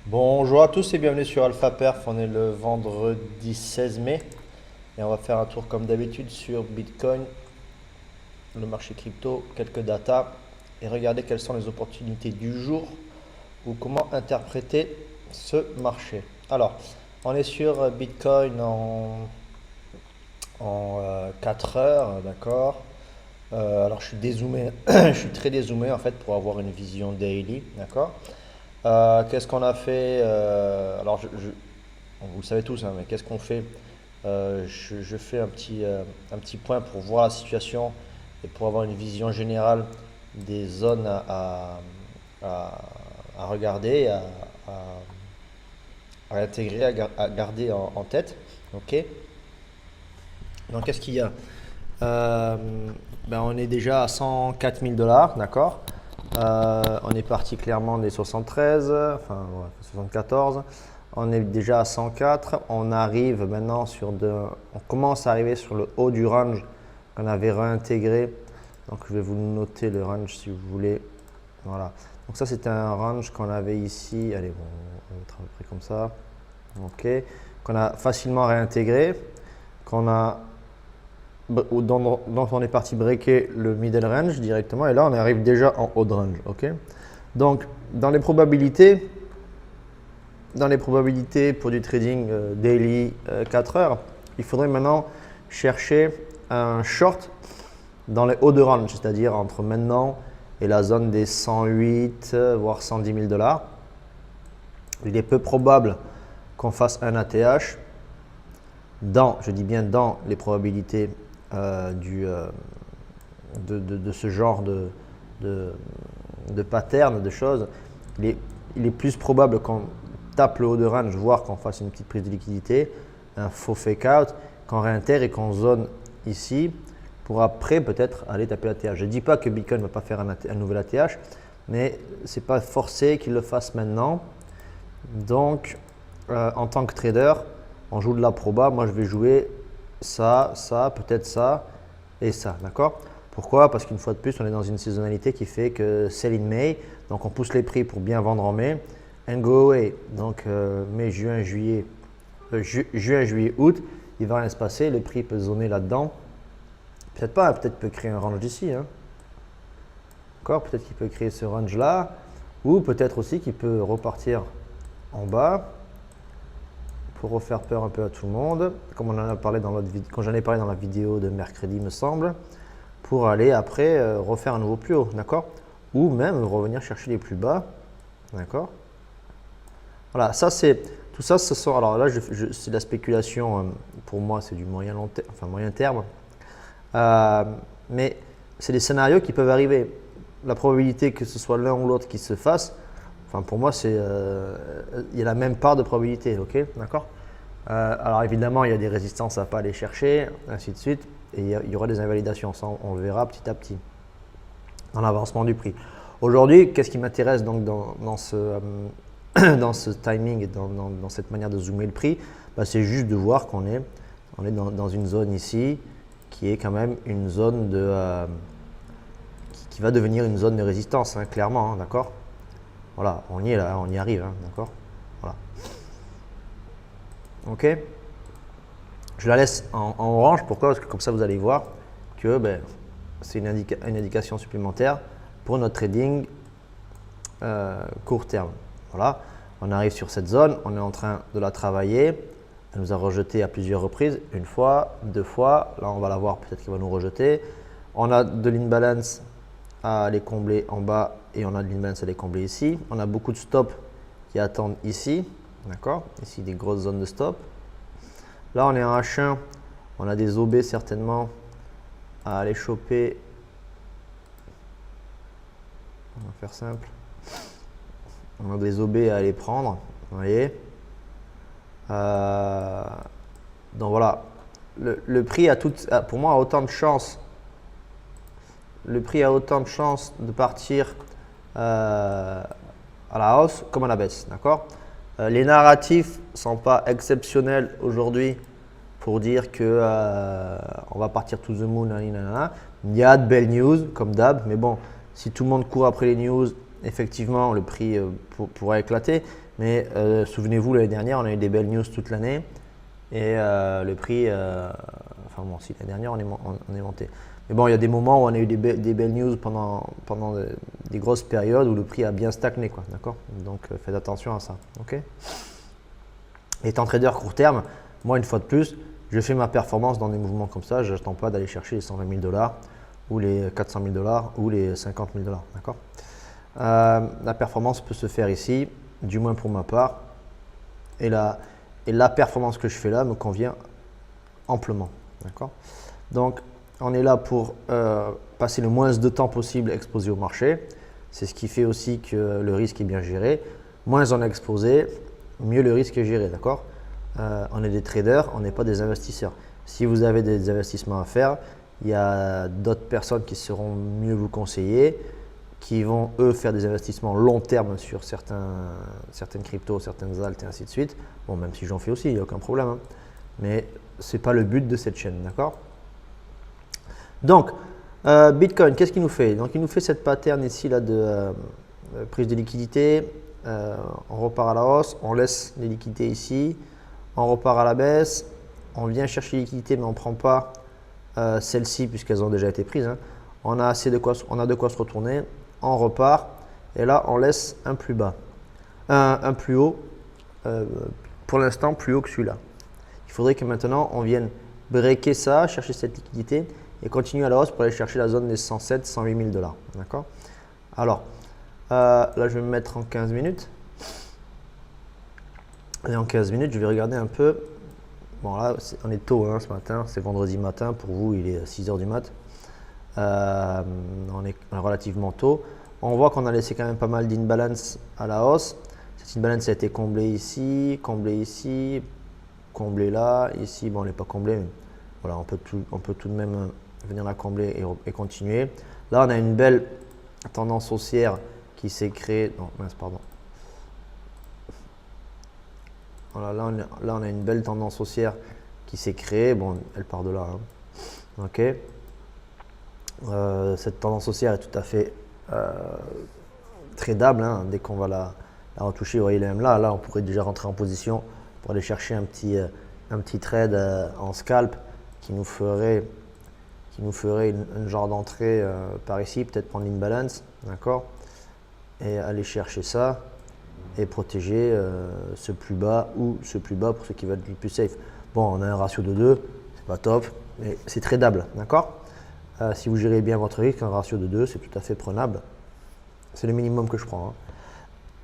Bonjour à tous et bienvenue sur Alpha Perf. On est le vendredi 16 mai et on va faire un tour comme d'habitude sur Bitcoin, le marché crypto, quelques datas et regarder quelles sont les opportunités du jour ou comment interpréter ce marché. Alors, on est sur Bitcoin en 4 heures, d'accord. Alors, je suis dézoomé, je suis très dézoomé en fait pour avoir une vision daily, d'accord. Qu'est-ce qu'on a fait? Alors, bon, vous le savez tous, hein, mais qu'est-ce qu'on fait? Je fais un petit point pour voir la situation et pour avoir une vision générale des zones à- à regarder, à intégrer, à garder en tête. Ok? Donc, qu'est-ce qu'il y a? Euh, on est déjà à 104 000 dollars, d'accord? On est parti clairement des 73, enfin ouais, 74. On est déjà à 104. On arrive maintenant on commence à arriver sur le haut du range qu'on avait réintégré. Donc je vais vous noter le range si vous voulez. Voilà. Donc ça c'était un range qu'on avait ici. Allez, bon, on va mettre à peu près comme ça. Ok. Qu'on a facilement réintégré. Qu'on a dont on est parti breaker le middle range directement et là on arrive déjà en haut de range. Ok. Donc dans les probabilités pour du trading daily 4 heures, il faudrait maintenant chercher un short dans les hauts de range, c'est-à-dire entre maintenant et la zone des 108 voire 110 000 dollars. Il est peu probable qu'on fasse un ATH je dis bien dans les probabilités de ce genre de, de pattern, de choses. Il est plus probable qu'on tape le haut de range, voire qu'on fasse une petite prise de liquidité, un faux fake out, qu'on réintègre et qu'on zone ici pour après peut-être aller taper l'ATH. Je ne dis pas que Bitcoin ne va pas faire un nouvel ATH, mais ce n'est pas forcé qu'il le fasse maintenant. Donc, en tant que trader, on joue de la proba. Moi, je vais jouer ça, ça, peut-être ça et ça. D'accord? Pourquoi? Parce qu'une fois de plus, on est dans une saisonnalité qui fait que sell in May. Donc, on pousse les prix pour bien vendre en mai. And go away. Donc, mai, juin, juillet, juin, juillet, août, il va rien se passer. Le prix peut zoner là-dedans. Peut-être pas, peut-être peut créer un range d'ici. Hein. D'accord? Peut-être qu'il peut créer ce range-là. Ou peut-être aussi qu'il peut repartir en bas pour refaire peur un peu à tout le monde, comme on en a parlé dans l'autre vidéo, quand j'en ai parlé dans la vidéo de mercredi me semble, pour aller après refaire un nouveau plus haut, d'accord? Ou même revenir chercher les plus bas, d'accord? Voilà, ça c'est tout ça, ce sont, alors là c'est de la spéculation, pour moi c'est du moyen long terme, enfin moyen terme, mais c'est des scénarios qui peuvent arriver. La probabilité que ce soit l'un ou l'autre qui se fasse, enfin pour moi c'est, il y a la même part de probabilité, ok, d'accord. Alors évidemment il y a des résistances à pas aller chercher, ainsi de suite, et il y aura des invalidations, ça on le verra petit à petit dans l'avancement du prix. Aujourd'hui, qu'est-ce qui m'intéresse donc dans ce dans ce timing et dans cette manière de zoomer le prix, c'est juste de voir on est dans une zone ici qui est quand même une zone qui va devenir une zone de résistance, hein, clairement, hein, d'accord. Voilà, on y est là, on y arrive, hein, d'accord. Voilà. Ok. Je la laisse en orange, pourquoi? Parce que comme ça vous allez voir que c'est une indication supplémentaire pour notre trading court terme. Voilà, on arrive sur cette zone, on est en train de la travailler. Elle nous a rejeté à plusieurs reprises, une fois, deux fois. Là, on va la voir, peut-être qu'il va nous rejeter. On a de l'imbalance à aller combler en bas et on a de l'imbalance à aller combler ici. On a beaucoup de stops qui attendent ici, d'accord? Ici, des grosses zones de stop. Là, on est en H1, on a des OB certainement à aller choper. On va faire simple. On a des OB à aller prendre, vous voyez. Donc voilà, le prix pour moi a autant de chances. Le prix a autant de chances de partir à la hausse comme à la baisse, d'accord. Les narratifs ne sont pas exceptionnels aujourd'hui pour dire que on va partir to the moon, nanana. Il y a de belles news comme d'hab, mais bon, si tout le monde court après les news, effectivement, le prix pourra éclater. Mais souvenez-vous, l'année dernière, on a eu des belles news toute l'année. Et le prix, enfin bon, si l'année dernière, on est monté. Mais bon, il y a des moments où on a eu des belles news pendant des grosses périodes où le prix a bien stagné, quoi, d'accord? Donc faites attention à ça, ok? Étant trader court terme, moi une fois de plus, je fais ma performance dans des mouvements comme ça. Je n'attends pas d'aller chercher les 120 000 $ ou les 400 000 $ ou les 50 000 $, d'accord? La performance peut se faire ici, du moins pour ma part. Et la performance que je fais là me convient amplement, d'accord? Donc, on est là pour passer le moins de temps possible exposé au marché. C'est ce qui fait aussi que le risque est bien géré. Moins on est exposé, mieux le risque est géré, d'accord? On est des traders, on n'est pas des investisseurs. Si vous avez des investissements à faire, il y a d'autres personnes qui seront mieux vous conseiller, qui vont eux faire des investissements long terme sur certaines cryptos, certaines altes et ainsi de suite. Bon, même si j'en fais aussi, il n'y a aucun problème, hein. Mais ce n'est pas le but de cette chaîne, d'accord? Donc, Bitcoin, qu'est-ce qu'il nous fait? Donc, il nous fait cette pattern ici là, de prise de liquidité. On repart à la hausse, on laisse les liquidités ici, on repart à la baisse, on vient chercher les liquidités, mais on ne prend pas celles-ci puisqu'elles ont déjà été prises, hein. On a de quoi se retourner, on repart et là on laisse un plus bas, un plus haut, pour l'instant plus haut que celui-là. Il faudrait que maintenant on vienne breaker ça, chercher cette liquidité et continuer à la hausse pour aller chercher la zone des 107 108 000 $. D'accord? Alors, là je vais me mettre en 15 minutes. Et en 15 minutes, je vais regarder un peu. Bon, là, on est tôt hein, ce matin, c'est vendredi matin. Pour vous, il est 6 h du mat. On est relativement tôt. On voit qu'on a laissé quand même pas mal d'imbalance à la hausse. Cette imbalance a été comblée ici, comblée là, ici. Bon, elle n'est pas comblée, mais voilà, on peut tout de même venir la combler et continuer. Là, on a une belle tendance haussière qui s'est créée. Non, mince, pardon. Voilà, là, on a une belle tendance haussière qui s'est créée. Bon, elle part de là, hein. Ok. Cette tendance haussière est tout à fait tradable, hein. Dès qu'on va la retoucher, vous voyez, même là, on pourrait déjà rentrer en position pour aller chercher un petit trade en scalp qui nous ferait une genre d'entrée par ici, peut-être prendre l'imbalance, d'accord, et aller chercher ça et protéger ce plus bas ou ce plus bas pour ce qui va être le plus safe. Bon, on a un ratio de 2, c'est pas top, mais c'est tradable, d'accord. Si vous gérez bien votre risque, un ratio de 2, c'est tout à fait prenable. C'est le minimum que je prends,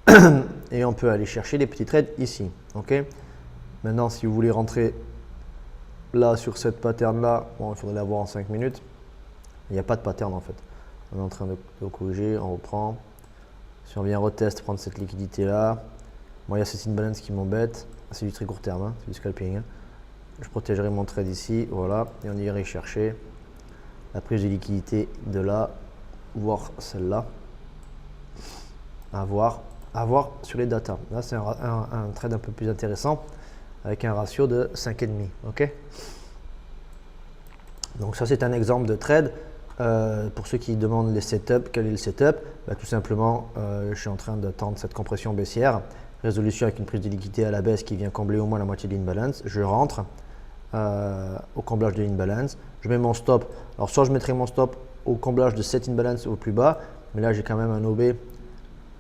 hein. Et on peut aller chercher des petits trades ici, ok. Maintenant, si vous voulez rentrer là sur cette pattern là, bon, il faudrait l'avoir en 5 minutes. Il n'y a pas de pattern en fait. On est en train de corriger, on reprend. Si on vient retest, prendre cette liquidité là. Moi, il y a cette imbalance qui m'embête. C'est du très court terme, hein, c'est du scalping, hein. Je protégerai mon trade ici, voilà, et on irait chercher la prise de liquidité de là, voire celle-là. À voir sur les datas. Là, c'est un trade un peu plus intéressant avec un ratio de 5,5. Ok. Donc ça, c'est un exemple de trade. Pour ceux qui demandent les setups, quel est le setup? Tout simplement, je suis en train d'attendre cette compression baissière. Résolution avec une prise de liquidité à la baisse qui vient combler au moins la moitié de l'imbalance. Je rentre au comblage de l'imbalance. Je mets mon stop. Alors soit je mettrai mon stop au comblage de cette imbalance au plus bas, mais là j'ai quand même un OB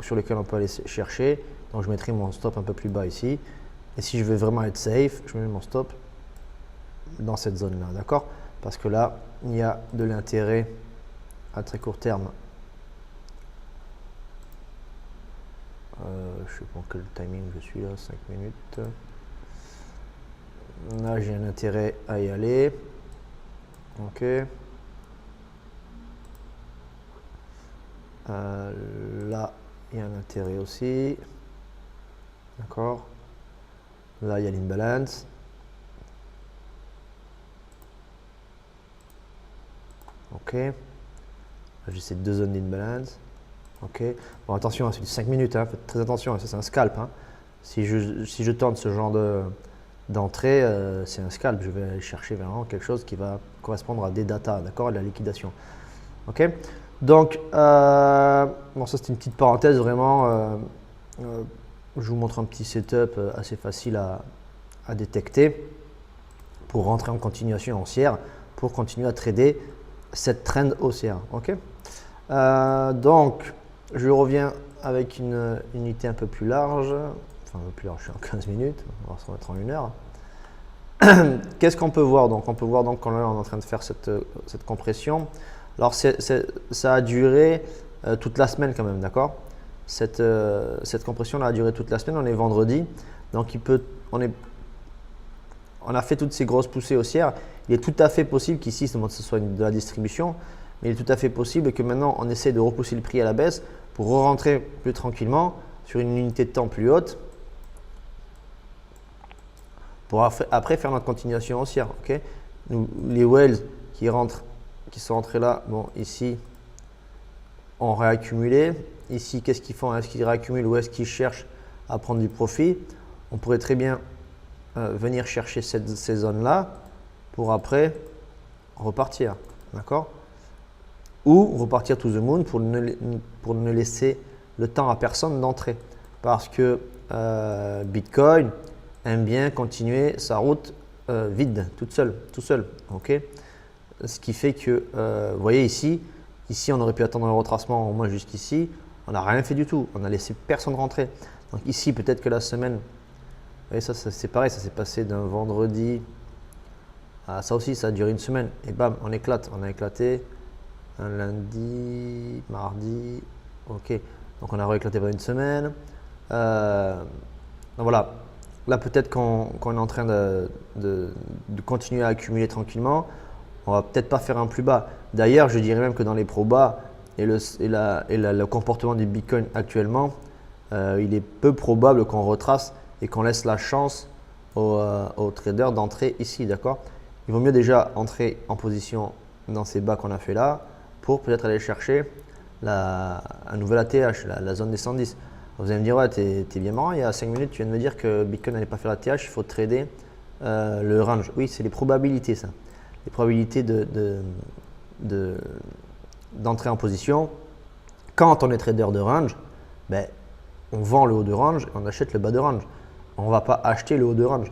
sur lequel on peut aller chercher. Donc je mettrai mon stop un peu plus bas ici. Et si je veux vraiment être safe, je mets mon stop dans cette zone-là, d'accord? Parce que là, il y a de l'intérêt à très court terme. Je ne sais pas quel timing je suis là, 5 minutes. Là, j'ai un intérêt à y aller. Ok. Là, il y a un intérêt aussi. D'accord. Là, il y a l'imbalance. Ok. Là, j'ai ces deux zones d'imbalance. Ok. Bon, attention, c'est 5 minutes. Hein. Faites très attention. Ça, c'est un scalp. Hein. Si je tente ce genre d'entrée, c'est un scalp. Je vais aller chercher vraiment quelque chose qui va correspondre à des datas, d'accord, à de la liquidation. Ok. Donc, bon, ça, c'est une petite parenthèse vraiment. je vous montre un petit setup assez facile à détecter pour rentrer en continuation haussière, pour continuer à trader cette trend haussière. Ok. Donc, je reviens avec une unité un peu plus large. Enfin, un peu plus large, je suis en 15 minutes. On va se remettre en 1 heure. Qu'est-ce qu'on peut voir donc? On peut voir donc quand on est en train de faire cette compression. Alors, ça a duré toute la semaine quand même, d'accord? Cette compression-là a duré toute la semaine. On est vendredi. Donc, on a fait toutes ces grosses poussées haussières. Il est tout à fait possible qu'ici, ce soit de la distribution, mais il est tout à fait possible que maintenant, on essaie de repousser le prix à la baisse pour rentrer plus tranquillement sur une unité de temps plus haute pour après faire notre continuation haussière. Okay, les Wells qui sont rentrés là, bon, ici, ont réaccumulé. Ici, qu'est-ce qu'ils font? Est-ce qu'ils réaccumulent ou est-ce qu'ils cherchent à prendre du profit? On pourrait très bien venir chercher ces zones-là pour après repartir, d'accord? Ou repartir to the moon pour ne laisser le temps à personne d'entrer. Parce que Bitcoin aime bien continuer sa route vide, tout seul. Okay, ce qui fait que, vous voyez ici, on aurait pu attendre un retracement au moins jusqu'ici. On n'a rien fait du tout. On n'a laissé personne rentrer. Donc ici, peut-être que la semaine, vous voyez, ça c'est pareil, ça s'est passé d'un vendredi à ça aussi, ça a duré une semaine. Et bam, on éclate. On a éclaté un lundi, mardi. Ok, donc on a rééclaté pendant une semaine. Donc voilà. Là, peut-être qu'on est en train de continuer à accumuler tranquillement. On va peut-être pas faire un plus bas. D'ailleurs, je dirais même que dans les probas et le comportement du Bitcoin actuellement, il est peu probable qu'on retrace et qu'on laisse la chance aux traders d'entrer ici, d'accord? Il vaut mieux déjà entrer en position dans ces bas qu'on a fait là pour peut-être aller chercher un nouvel ATH, la zone des 110. Vous allez me dire, ouais, t'es bien marrant, il y a 5 minutes, tu viens de me dire que Bitcoin n'allait pas faire l'ATH, il faut trader le range. Oui, c'est les probabilités, ça. Les probabilités d'entrer en position. Quand on est trader de range, ben, on vend le haut de range et on achète le bas de range. On ne va pas acheter le haut de range.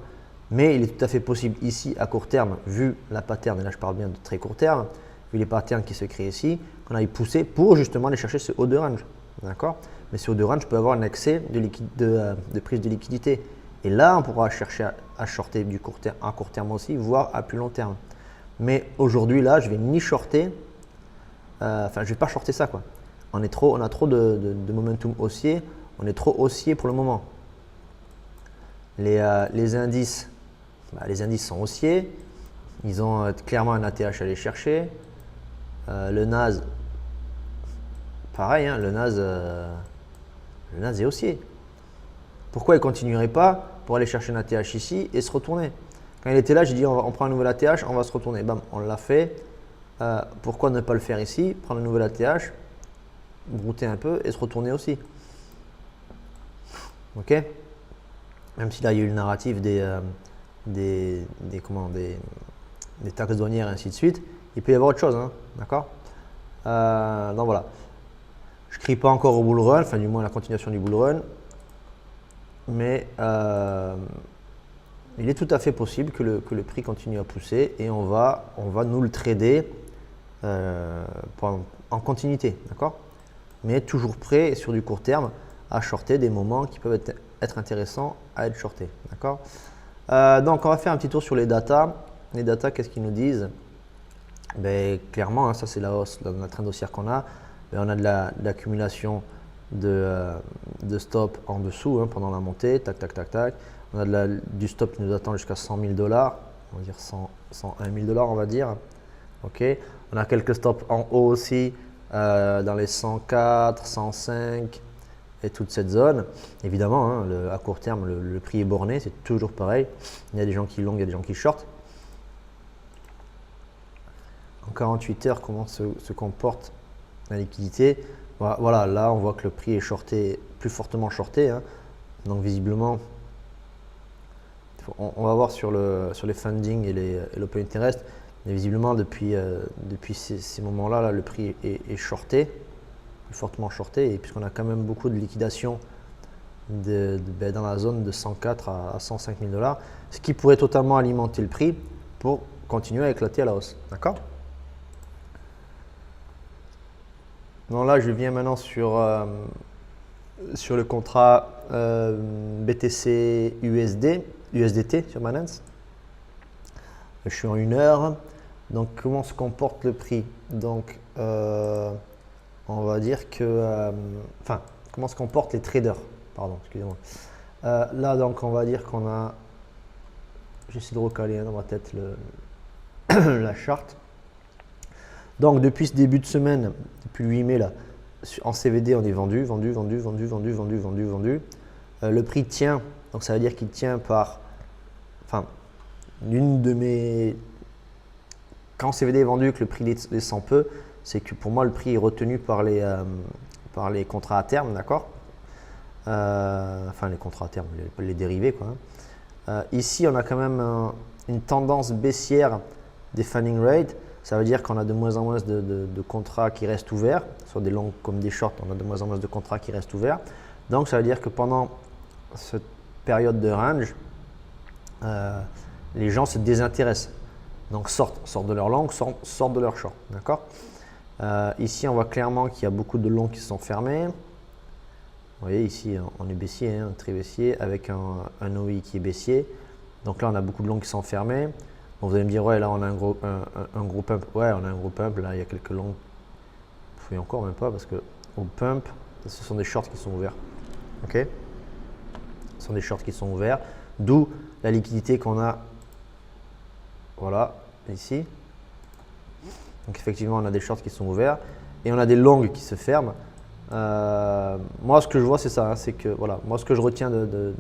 Mais il est tout à fait possible ici, à court terme, vu la pattern, et là je parle bien de très court terme, vu les patterns qui se créent ici, qu'on aille pousser pour justement aller chercher ce haut de range. D'accord? Mais ce haut de range peut avoir un excès de prise de liquidité. Et là, on pourra chercher à shorter à court terme aussi, voire à plus long terme. Mais aujourd'hui, là, je vais ni shorter, je ne vais pas shorter ça, quoi. On a trop de momentum haussier, on est trop haussier pour le moment. Les indices, les indices sont haussiers, ils ont clairement un ATH à aller chercher. Le NAS, pareil, hein, le NAS est haussier. Pourquoi il ne continuerait pas pour aller chercher un ATH ici et se retourner? Quand il était là, j'ai dit on prend un nouvel ATH, on va se retourner. Bam, on l'a fait. Pourquoi ne pas le faire ici? Prendre un nouvel ATH, brouter un peu et se retourner aussi. Ok? Même si là, il y a eu le narratif des taxes douanières et ainsi de suite, il peut y avoir autre chose, hein, d'accord? Donc voilà. Je ne crie pas encore au bull run, enfin du moins la continuation du bull run, mais il est tout à fait possible que le prix continue à pousser et on va nous le trader en continuité, d'accord? Mais toujours prêt et sur du court terme à shorter des moments qui peuvent être intéressants à être shortés, d'accord? Donc on va faire un petit tour sur les datas. Les datas, qu'est-ce qu'ils nous disent? Ben, clairement, hein, ça c'est la hausse, la trend haussière qu'on a. Ben, on a de l'accumulation de stop en dessous, hein, pendant la montée, tac, tac, tac, tac. On a du stop qui nous attend jusqu'à 100 000 $, on va dire 101 000 $, on va dire. Ok. On a quelques stops en haut aussi, dans les 104, 105 et toute cette zone. Évidemment, hein, à court terme, le prix est borné, c'est toujours pareil. Il y a des gens qui long, il y a des gens qui short. En 48 heures, comment se comporte la liquidité? Voilà, là on voit que le prix est shorté, plus fortement shorté, hein. Donc visiblement, on va voir sur les funding et l'open interest, mais visiblement depuis ces moments-là, là, le prix est shorté, plus fortement shorté, et puisqu'on a quand même beaucoup de liquidation dans la zone de 104 à 105 000 $, ce qui pourrait totalement alimenter le prix pour continuer à éclater à la hausse. D'accord? Donc là, je viens maintenant sur le contrat BTC USDT sur Binance. Je suis en 1 heure. Donc, comment se comporte le prix? Donc, on va dire que… comment se comportent les traders? Pardon, excusez-moi. Là, donc, on va dire qu'on a… J'essaie de recaler dans ma tête la charte. Donc, depuis ce début de semaine, depuis le 8 mai, là, en CVD, on est vendu. Le prix tient, donc ça veut dire qu'il tient par… l'une de mes… Quand CVD est vendu, que le prix descend peu, c'est que pour moi, le prix est retenu par les contrats à terme, d'accord? Les contrats à terme, les dérivés, quoi. Ici, on a quand même une tendance baissière des funding rates. Ça veut dire qu'on a de moins en moins de contrats qui restent ouverts. Soit des longs comme des shorts, on a de moins en moins de contrats qui restent ouverts. Donc, ça veut dire que pendant cette période de range, les gens se désintéressent. Donc, sortent de leur long, sortent de leur short. D'accord? Ici, on voit clairement qu'il y a beaucoup de longs qui sont fermés. Vous voyez, ici, on est baissier, hein, très baissier, avec un OI qui est baissier. Donc là, on a beaucoup de longs qui sont fermés. Bon, vous allez me dire, ouais, là, on a un gros pump. Ouais, on a un gros pump. Là, il y a quelques longs. Il encore même pas parce que au pump, ce sont des shorts qui sont ouverts. OK? Ce sont des shorts qui sont ouverts. D'où la liquidité qu'on a. Voilà, ici. Donc, effectivement, on a des shorts qui sont ouverts et on a des longs qui se ferment. Moi, ce que je vois, c'est ça. Hein, c'est que, voilà, moi, ce que je retiens de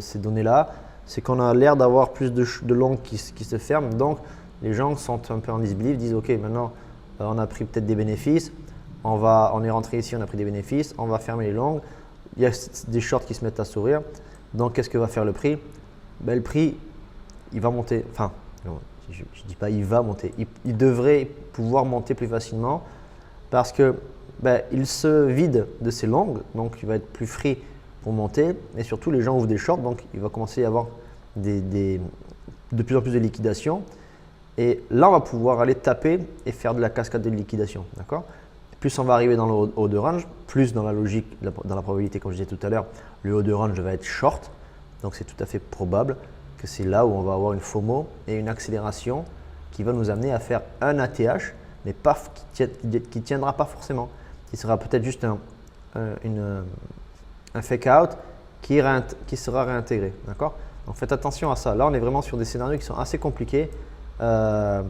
ces données-là, c'est qu'on a l'air d'avoir plus de longs qui se ferment. Donc, les gens sont un peu en disbelief, disent OK, maintenant, on a pris peut-être des bénéfices. On est rentré ici, on a pris des bénéfices. On va fermer les longs. Il y a des shorts qui se mettent à sourire. Donc, qu'est-ce que va faire le prix? Ben, le prix, il va monter. Enfin, je ne dis pas il va monter. Il devrait pouvoir monter plus facilement parce que il se vide de ses longues, donc il va être plus free pour monter. Et surtout, les gens ouvrent des shorts, donc il va commencer à y avoir de plus en plus de liquidation. Et là, on va pouvoir aller taper et faire de la cascade de liquidation. D'accord? Plus on va arriver dans le haut de range, plus dans la logique, dans la probabilité, comme je disais tout à l'heure, le haut de range va être short. Donc, c'est tout à fait probable que c'est là où on va avoir une FOMO et une accélération qui va nous amener à faire un ATH, mais pas, qui tiendra pas forcément. Qui sera peut-être juste un fake out qui sera réintégré. D'accord? Donc faites attention à ça. Là, on est vraiment sur des scénarios qui sont assez compliqués. D'où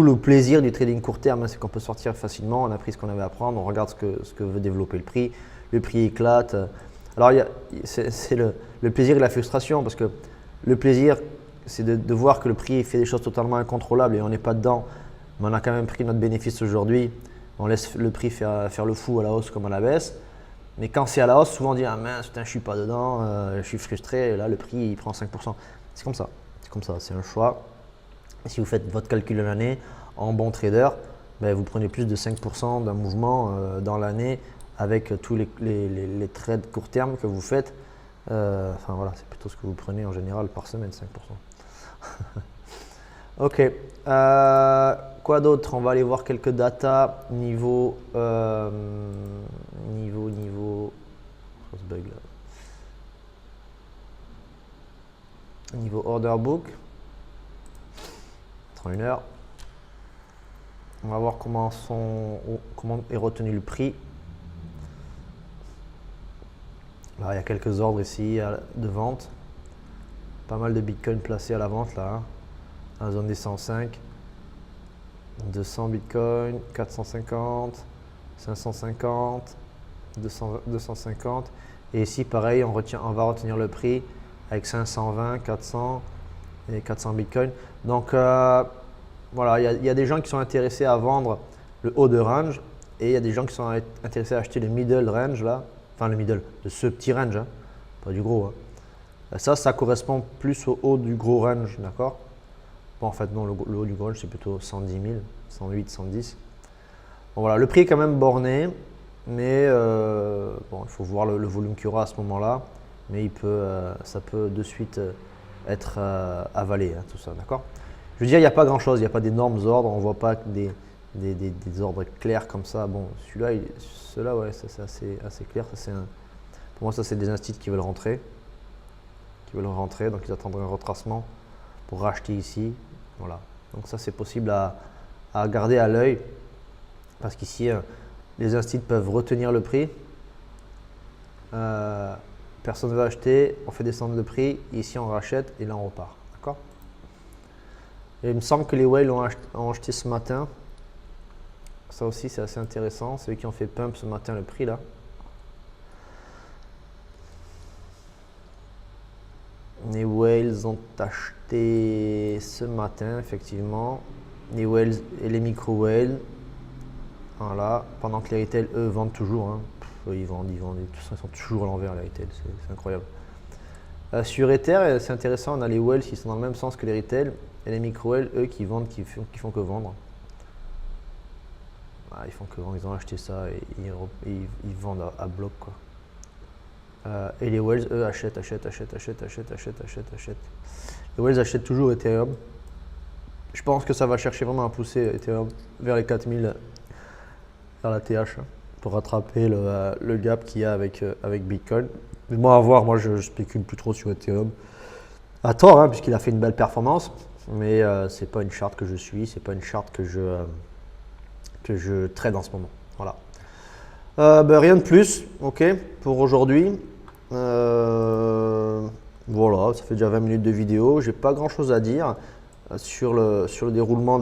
le plaisir du trading court terme, hein, c'est qu'on peut sortir facilement. On a pris ce qu'on avait à prendre, on regarde ce que veut développer le prix. Le prix éclate. Alors, c'est le plaisir et la frustration parce que le plaisir, c'est de voir que le prix fait des choses totalement incontrôlables et on n'est pas dedans. Mais on a quand même pris notre bénéfice aujourd'hui. On laisse le prix faire le fou à la hausse comme à la baisse. Mais quand c'est à la hausse, souvent on dit « Ah mince, putain, je ne suis pas dedans, je suis frustré. » Et là, le prix, il prend 5%. C'est comme ça. C'est comme ça. C'est un choix. Et si vous faites votre calcul de l'année en bon trader, vous prenez plus de 5% d'un mouvement dans l'année avec tous les trades court terme que vous faites. Voilà, c'est plutôt ce que vous prenez en général par semaine, 5%. Ok. Quoi d'autre? On va aller voir quelques datas niveau. Ça se bug là. Niveau order book. 31 heures. On va voir comment est retenu le prix. Là, il y a quelques ordres ici de vente. Pas mal de Bitcoin placés à la vente là. Dans la zone des 105. 200 Bitcoin, 450, 550, 250. Et ici, pareil, on va retenir le prix avec 520, 400 et 400 Bitcoin. Donc, voilà, il y a des gens qui sont intéressés à vendre le haut de range et il y a des gens qui sont intéressés à acheter le middle range là. Enfin, le middle, de ce petit range, hein, pas du gros. Hein. Ça correspond plus au haut du gros range, d'accord? Bon, en fait, non, le haut du range, c'est plutôt 110 000, 108, 110. Bon, voilà, le prix est quand même borné. Mais bon, il faut voir le volume qu'il y aura à ce moment-là. Mais ça peut de suite être avalé, hein, tout ça, d'accord? Je veux dire, il n'y a pas grand-chose, il n'y a pas d'énormes ordres, on ne voit pas des ordres clairs comme ça. Bon, ceux-là, ouais, ça, c'est assez clair. Pour moi, ça, c'est des instituts qui veulent rentrer. Donc ils attendent un retracement pour racheter ici. Voilà. Donc ça, c'est possible à garder à l'œil parce qu'ici, les instituts peuvent retenir le prix. Personne ne va acheter, on fait descendre le prix, ici on rachète et là on repart. D'accord? Et il me semble que les whales ont acheté ce matin. Ça aussi c'est assez intéressant. C'est eux qui ont fait pump ce matin le prix là. Les whales ont acheté ce matin effectivement. Les whales et les micro whales. Voilà. Pendant que les retail eux vendent toujours. Hein. Ils vendent. De toute façon, ils sont toujours à l'envers les retail. C'est incroyable. Sur Ether, c'est intéressant, on a les whales qui sont dans le même sens que les retail et les micro whales, eux, qui font que vendre. Ah, ils font que vendre, ils ont acheté ça et ils vendent à bloc quoi. Et les whales, eux, achètent. Les whales achètent toujours Ethereum. Je pense que ça va chercher vraiment à pousser Ethereum vers les 4000, vers la TH, pour rattraper le gap qu'il y a avec Bitcoin. Mais moi, à voir, moi je spécule plus trop sur Ethereum. À tort, hein, puisqu'il a fait une belle performance, mais c'est pas une charte que je suis, c'est pas une charte que je trade en ce moment. Voilà. Rien de plus, ok, pour aujourd'hui. Voilà, ça fait déjà 20 minutes de vidéo. J'ai pas grand chose à dire sur le déroulement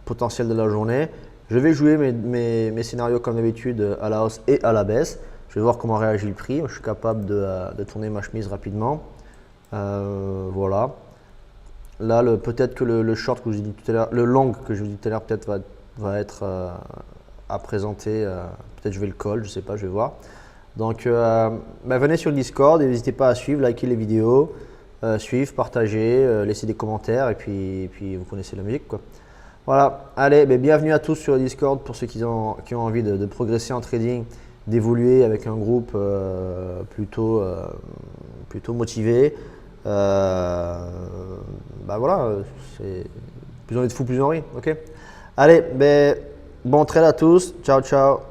potentiel de la journée. Je vais jouer mes scénarios comme d'habitude à la hausse et à la baisse. Je vais voir comment réagit le prix. Je suis capable de tourner ma chemise rapidement. Voilà. Là, peut-être que le short que je vous ai dit tout à l'heure, le long que je vous ai dit tout à l'heure, peut-être va être à présenter. Peut-être je vais le call, je sais pas, je vais voir. Donc, venez sur le Discord et n'hésitez pas à suivre, liker les vidéos, suivre, partager, laisser des commentaires et puis vous connaissez la musique quoi. Voilà, allez, bienvenue à tous sur le Discord pour ceux qui ont envie de progresser en trading, d'évoluer avec un groupe plutôt motivé. Voilà, c'est plus on est de fou, plus on rit. Ok. Allez, bon trade à tous. Ciao, ciao.